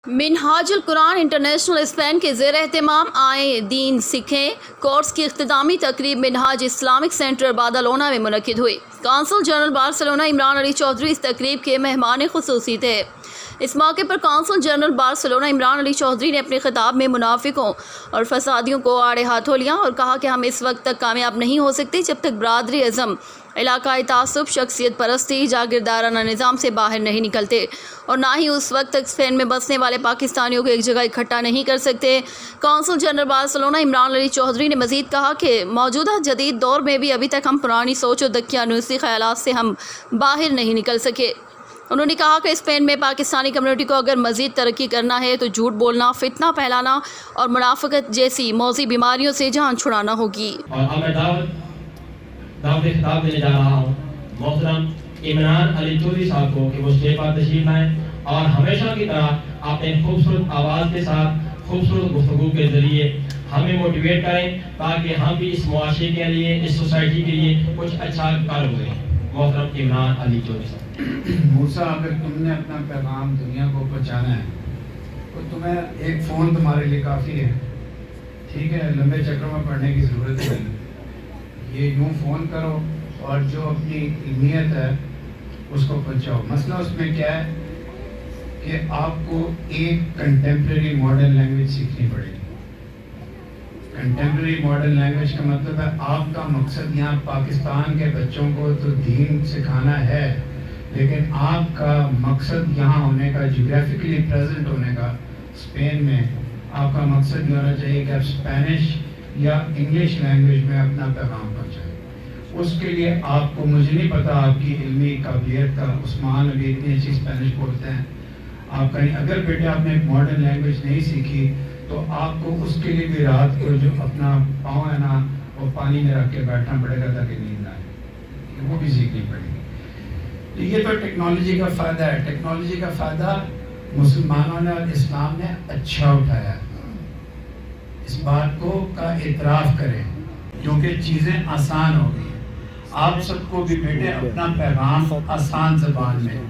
منہاج القرآن international Spain کے زیر اہتمام آئے دین سیکھیں کورس کی اختتامی تقریب منہاج اسلامک سینٹر بادالونہ میں منعقد ہوئی۔ قونصل جنرل بارسلونا عمران علی چودھری اس تقریب کے مہمان خصوصی تھے۔ اس موقع پر قونصل جنرل بارسلونا عمران علی چودھری نے اپنے خطاب میں منافقوں اور فسادیوں کو آڑے ہاتھوں لیا اور کہا کہ ہم اس وقت تک کامیاب نہیں ہو سکتے جب تک برادری اعظم علاقائی تعصب، شخصیت پرستی، جاگیردارانہ نظام سے باہر نہیں نکلتے اور نہ ہی اس وقت تک اسپین میں بسنے والے پاکستانیوں کو ایک جگہ اکٹھا نہیں کر سکتے۔ قونصل جنرل بارسلونا عمران علی چودھری نے مزید کہا کہ موجودہ جدید دور میں بھی ابھی تک ہم پرانی سوچ و دقیانوسی خیالات سے ہم باہر نہیں نکل سکے۔ انہوں نے کہا کہ اسپین میں پاکستانی کمیونٹی کو اگر مزید ترقی کرنا ہے تو جھوٹ بولنا، فتنہ پھیلانا اور منافقت جیسی موذی بیماریوں سے جان چھڑانا ہوگی۔ دعوت خطاب دینے جا رہا ہوں محترم عمران علی چودھری صاحب کو کہ وہ اسٹیج پر تشریف لائیں اور ہمیشہ کی طرح اپنے خوبصورت آواز کے ساتھ خوبصورت گفتگو کے ذریعے ہمیں موٹیویٹ کریں تاکہ ہم بھی اس معاشرے کے لیے، اس سوسائٹی کے لیے کچھ اچھا کر ہوئے۔ محترم عمران علی چودھری صاحب۔ موسیٰ، اگر تم نے اپنا پیغام دنیا کو پہنچانا ہے تو تمہیں ایک فون تمہارے لیے کافی ہے، ٹھیک ہے؟ لمبے چکر میں پڑھنے کی ضرورت نہیں، یہ یوں فون کرو اور جو اپنی علمیت ہے اس کو پہنچاؤ۔ مسئلہ اس میں کیا ہے کہ آپ کو ایک کنٹمپریری ماڈرن لینگویج سیکھنی پڑے گی۔ کنٹمپریری ماڈرن لینگویج کا مطلب ہے آپ کا مقصد یہاں پاکستان کے بچوں کو تو دین سکھانا ہے، لیکن آپ کا مقصد یہاں ہونے کا، جیوگرافکلی پریزنٹ ہونے کا اسپین میں، آپ کا مقصد یہ ہونا چاہیے کہ آپ اسپینش یا انگلش لینگویج میں اپنا پیغام پہنچائیں۔ اس کے لیے آپ کو، مجھے نہیں پتا آپ کی علمی قابلیت کا، عثمان ابھی اتنی اچھی اسپینش بولتے ہیں، آپ کا اگر بیٹے آپ نے ایک ماڈرن لینگویج نہیں سیکھی تو آپ کو اس کے لیے بھی رات کو جو اپنا پاؤں ہے نا وہ پانی میں رکھ کے بیٹھنا پڑے گا تاکہ نیند آئے، وہ بھی سیکھنی پڑے گی۔ تو یہ تو ٹیکنالوجی کا فائدہ ہے۔ ٹیکنالوجی کا فائدہ مسلمانوں نے اور اسلام نے اچھا اٹھایا، اس بات کو کا اعتراف کریں کیونکہ چیزیں آسان ہو گئی۔ آپ سب کو بھی بیٹے اپنا پیغام آسان زبان میں،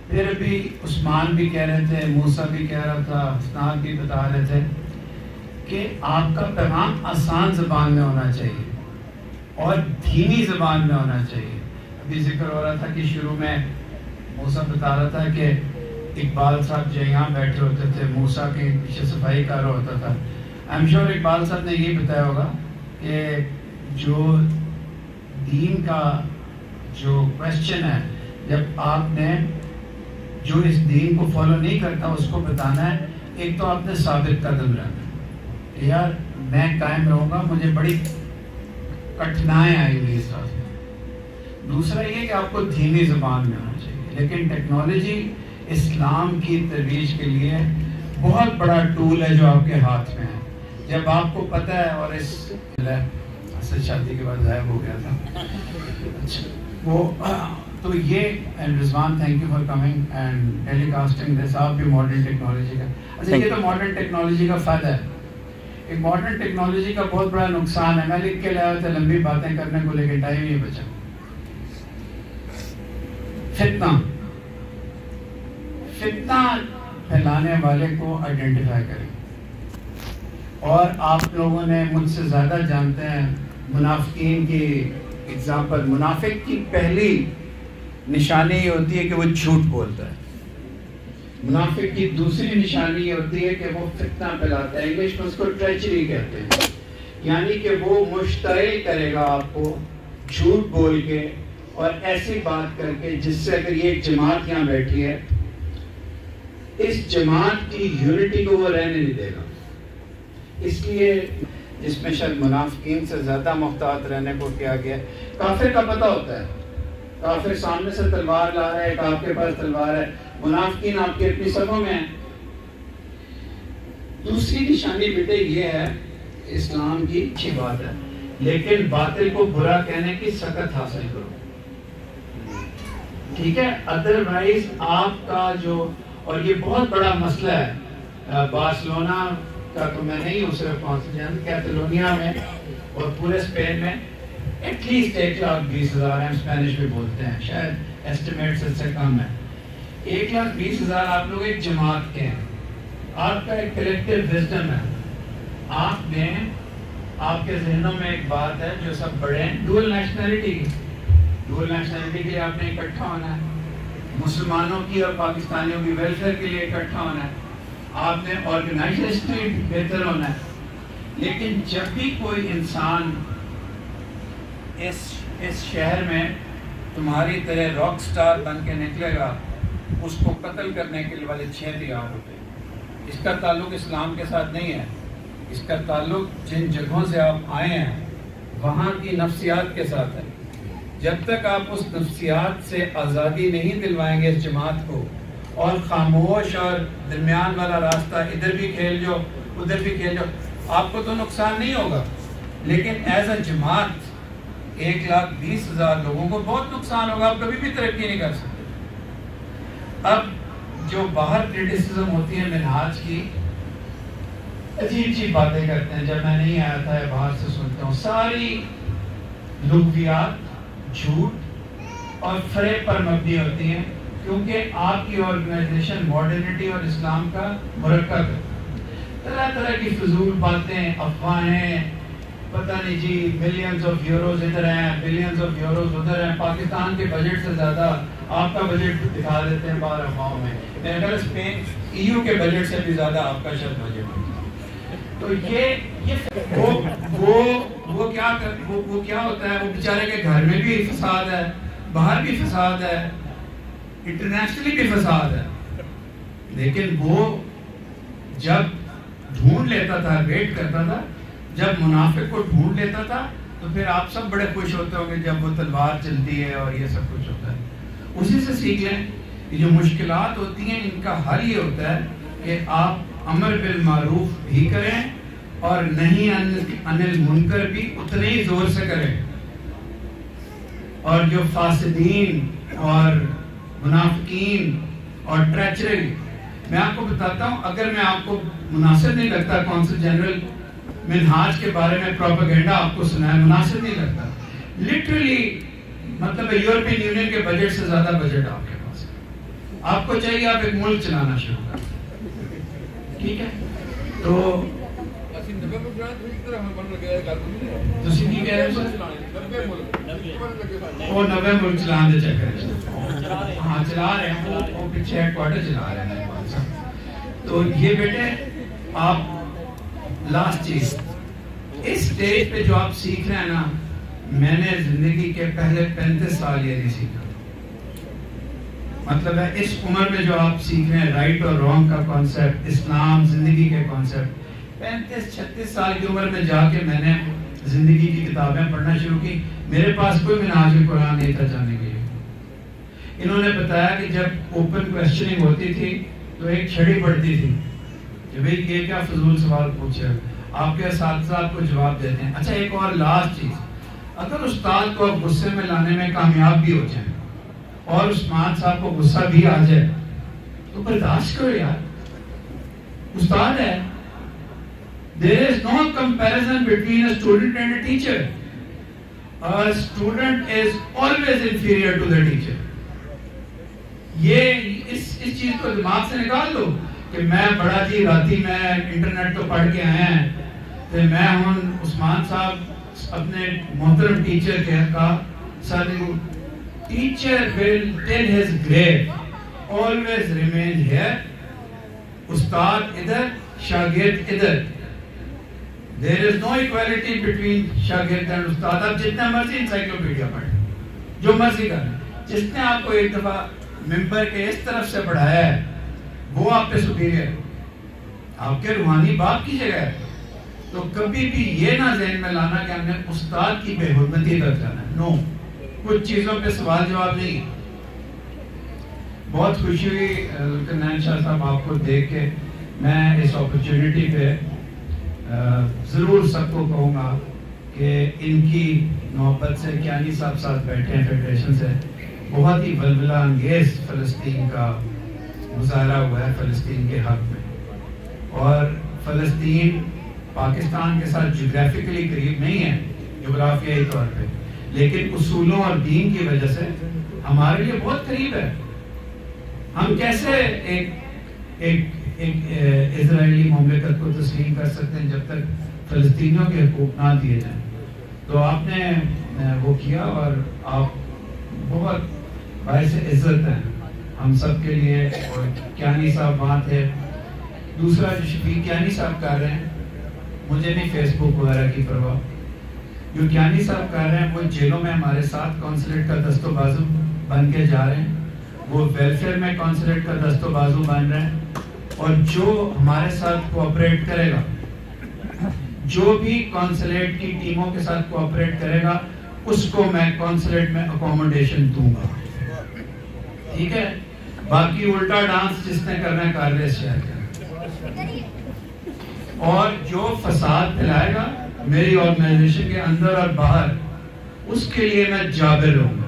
پھر بھی عثمان بھی کہہ رہے تھے، موسیٰ بھی کہہ رہا تھا، حسنات بھی بتا رہے تھے کہ آپ کا پیغام آسان زبان میں ہونا چاہیے اور دھیمی زبان میں ہونا چاہیے۔ ابھی ذکر ہو رہا تھا کہ شروع میں موسیٰ بتا رہا تھا کہ اقبال صاحب جو یہاں بیٹھے ہوتے تھے، موسیٰ کے پیچھے صفائی کر رہا ہوتا تھا۔ I'm sure اقبال صاحب نے یہ بتایا ہوگا کہ جو دین کا جو کویسچن ہے، جب آپ نے جو اس دین کو فالو نہیں کرتا اس کو بتانا ہے، ایک تو آپ نے ثابت قدم رہنا، یار میں قائم رہوں گا، مجھے بڑی کٹھنائیں آئی ہوئی اس راستے میں۔ دوسرا یہ کہ آپ کو دھیمی زبان میں ہونا چاہیے، لیکن ٹیکنالوجی اسلام کی ترویج کے لیے بہت بڑا ٹول ہے جو آپ کے ہاتھ میں ہے۔ جب آپ کو پتہ ہے، اور اس اصل شادی کے بعد غائب ہو گیا تھا، وہ تو یہ Rizwan, thank you for coming and telecasting this. آپ بھی ماڈرن ٹیکنالوجی کا، اچھا یہ تو ماڈرن ٹیکنالوجی کا فائدہ ہے۔ ایک ماڈرن ٹیکنالوجی کا بہت بڑا نقصان ہے، میں لکھ کے لایا تھا لمبی باتیں کرنے کو لیکن ٹائم نہیں بچا۔ فتنہ پھیلانے والے کو آئیڈینٹیفائی کریں، اور آپ لوگوں نے مجھ سے زیادہ جانتے ہیں منافقین کی اگزامپل۔ منافق کی پہلی نشانی یہ ہوتی ہے کہ وہ جھوٹ بولتا ہے، منافق کی دوسری نشانی یہ ہوتی ہے کہ وہ فتنہ پھیلاتا ہے، انگلش میں اس کو ٹریچری کہتے ہیں، یعنی کہ وہ مشتعل کرے گا آپ کو جھوٹ بول کے اور ایسی بات کر کے جس سے اگر یہ ایک جماعت یہاں بیٹھی ہے، اس جماعت کی یونٹی کو وہ رہنے نہیں دے گا۔ اس لیے اس میں شاید منافقین سے زیادہ محتاط رہنے کو کیا گیا۔ کافر کا پتہ ہوتا ہے، کافر سامنے سے تلوار لا رہا ہے، ایک آپ کے پاس تلوار ہے، منافقین آپ کے اپنی صفوں میں ہیں۔ دوسری نشانی بیٹے یہ ہے، اسلام کی اچھی بات ہے لیکن باطل کو برا کہنے کی سکت حاصل کرو، ٹھیک ہے؟ ادروائز آپ کا جو، اور یہ بہت بڑا مسئلہ ہے بارسلونا کا، تو میں نہیں ہوں صرف کانسٹیٹیوشن، کیٹالونیا میں اور پورے اسپین میں ایٹ لیسٹ 1,20,000 ہیں، اسپینش بھی بولتے ہیں، شاید ایسٹیمیٹ سے کم ہے۔ 1,20,000 آپ لوگ ایک جماعت کے ہیں، آپ کا ایک کلیکٹیو وزڈم ہے. آپ نے آپ کے ذہنوں میں ایک بات ہے جو سب بڑے ہیں, ڈوئل نیشنلٹی کے لیے آپ نے اکٹھا ہونا ہے, مسلمانوں کی اور پاکستانیوں کی ویلفیئر کے لیے اکٹھا ہونا ہے, آپ نے آرگنائزیشنلی بہتر ہونا ہے. لیکن جب بھی کوئی انسان اس شہر میں تمہاری طرح راک سٹار بن کے نکلے گا, اس کو قتل کرنے کے لیے والے 6 تیار ہوتے ہیں. اس کا تعلق اسلام کے ساتھ نہیں ہے, اس کا تعلق جن جگہوں سے آپ آئے ہیں وہاں کی نفسیات کے ساتھ ہے. جب تک آپ اس نفسیات سے آزادی نہیں دلوائیں گے اس جماعت کو, اور خاموش اور درمیان والا راستہ ادھر بھی کھیل جو ادھر بھی کھیل جو, آپ کو تو نقصان نہیں ہوگا, لیکن ایز اے جماعت 1,20,000 لوگوں کو بہت نقصان ہوگا. آپ کبھی بھی ترقی نہیں کر سکتے. اب جو باہر کرٹیسزم ہوتی ہے منہاج کی, عجیب باتیں کرتے ہیں. جب میں نہیں آیا تھا باہر سے سنتا ہوں, ساری لغویات جھوٹ اور فریب پر مبنی ہوتی ہیں, کیونکہ آپ کی آرگنائزیشن ماڈرنٹی اور اسلام کا مرکب ہے. طرح طرح کی فضول باتیں, افواہیں, پتہ نہیں جی ملینز آف یوروز ادھر ہیں, بلینز آف یوروز ادھر ہیں, پاکستان کے بجٹ سے زیادہ آپ کا بجٹ دکھا دیتے ہیں باہر افواہوں میں. اگر اسپین EU کے بجٹ سے بھی زیادہ آپ کا شاید بجٹ ہے. تو وہ کیا ہوتا ہے, وہ بیچارے کے گھر میں بھی فساد ہے, باہر بھی فساد ہے, انٹرنیشنلی بھی فساد ہے. لیکن وہ جب ڈھونڈ لیتا تھا, ویٹ کرتا تھا, جب منافق کو ڈھونڈ لیتا تھا, تو پھر آپ سب بڑے خوش ہوتے ہوں گے جب وہ تلوار چلتی ہے اور یہ سب کچھ ہوتا ہے. اسی سے سیکھ لیں. یہ جو مشکلات ہوتی ہیں ان کا حل یہ ہوتا ہے کہ آپ امر بالمعروف بھی کریں اور نہیں عن المنکر بھی اتنے ہی زور سے کریں. اور جو فاسدین اور منافقین اور ٹریچری, میں آپ کو بتاتا ہوں, اگر میں آپ کو مناسب نہیں لگتا کونسل جنرل منہاج کے بارے میں پروپیگنڈا آپ کو سنائے, مناسب نہیں لگتا. لٹرلی مطلب یورپین یونین کے بجٹ سے زیادہ بجٹ آپ کے پاس ہے. آپ کو چاہیے آپ ایک ملک چلانا شروع کریں. ٹھیک ہے, تو تسی کہہ رہے وہ 90 ملک چلانے دے چکر, ہاں چلا رہے ہیں, وہ پیچھے ہیڈ کوارٹر چلا رہے ہیں. تو یہ بیٹے آپ لاسٹ چیز, اس سٹیج پہ جو آپ سیکھ رہے ہیں نا, میں نے زندگی کے پہلے 35 سال یہ نہیں سیکھا. مطلب ہے اس عمر میں جو آپ سیکھ رہے ہیں رائٹ اور رانگ کا کانسیپٹ, اسلام, زندگی کے کانسیپٹ, 35-36 سال کی عمر میں جا کے میں نے زندگی کی کتابیں پڑھنا شروع کی. میرے پاس کوئی منہاج القرآن نہیں تھا جانے کے لیے. انہوں نے بتایا کہ جب اوپن کویسچننگ ہوتی تھی تو ایک چھڑی پڑتی تھی کہ بھئی یہ کیا فضول سوال پوچھے, آپ کے اساتذہ آپ کو جواب دیتے ہیں. اچھا ایک اور لاسٹ چیز, اگر استاد کو آپ غصے میں لانے میں کامیاب بھی ہو جائیں اور عثمان صاحب کو غصہ بھی آ جائے تو برداشت کرو یار, استاد ہے. There is no comparison between a student and a teacher. A student is always inferior to the teacher. یہ اس چیز کو دماغ سے نکال دو کہ میں بڑا جی راتی میں انٹرنیٹ تو پڑھ کے آیا ہیں, تو میں ہوں عثمان صاحب اپنے محترم ٹیچر کا ساتھ. Teacher will till his grave always remain here. استاد ادھر, شاگرد ادھر. There is no equality between شاگرد and استاد. آپ جتنا مرضی انسائکلوپیڈیا پڑھیں, جو مرضی کریں, جس نے آپ کو ایک دفعہ ممبر کے اس طرف سے پڑھایا ہے وہ آپ پہ سپیریئر, آپ کے روحانی باپ کی جگہ ہے. تو کبھی بھی یہ نہ ذہن میں لانا کہ ہم نے استاد کی بے حرمتی کر جانا ہے. نو, کچھ چیزوں پہ سوال جواب نہیں. بہت خوشی ہوئی ذوالقرنین شاہ صاحب آپ کو دیکھ کے. میں اس اپرچونٹی پہ ضرور سب کو کہوں گا کہ ان کی محبت سے, کیانی صاحب ساتھ بیٹھے ہیں فیڈریشن سے, بہت ہی ولولہ انگیز فلسطین کا مظاہرہ ہوا ہے فلسطین کے حق میں. اور فلسطین پاکستان کے ساتھ جغرافیکلی قریب نہیں ہے جغرافیائی طور پہ, لیکن اصولوں اور دین کی وجہ سے ہمارے لیے بہت قریب ہے. ہم کیسے ایک ایک اسرائیلی مملکت کو تسلیم کر سکتے ہیں جب تک فلسطینیوں کے حقوق نہ دیے جائیں. تو آپ نے وہ کیا اور آپ بہت باعث عزت ہیں ہم سب کے لیے. اور کیانی صاحب وہاں تھے. دوسرا جو شفیق کیانی صاحب کر رہے ہیں, مجھے نہیں فیس بک وغیرہ کی پرواہ, جو کیانی صاحب کر رہے ہیں وہ جیلوں میں ہمارے ساتھ کونسلیٹ کا دست و بازو بن کے جا رہے ہیں, وہ ویلفیئر میں کونسلیٹ کا دست و بازو بن رہے ہیں. اور جو ہمارے ساتھ کوآپریٹ کرے گا, جو بھی کونسلیٹ کی ٹیموں کے ساتھ کوآپریٹ کرے گا, اس کو میں کونسلیٹ میں اکوموڈیشن دوں گا. ٹھیک ہے, باقی الٹا ڈانس جس نے کرنا ہے کر لے شہر کا. اور جو فساد پھیلائے گا میری آرگنائزیشن کے اندر اور باہر, اس کے لیے میں جابر رہوں گا.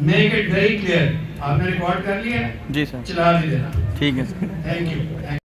Make it very clear. آپ نے ریکارڈ کر لیا ہے؟ جی سر. چلا بھی دینا. ٹھیک ہے. Thank you.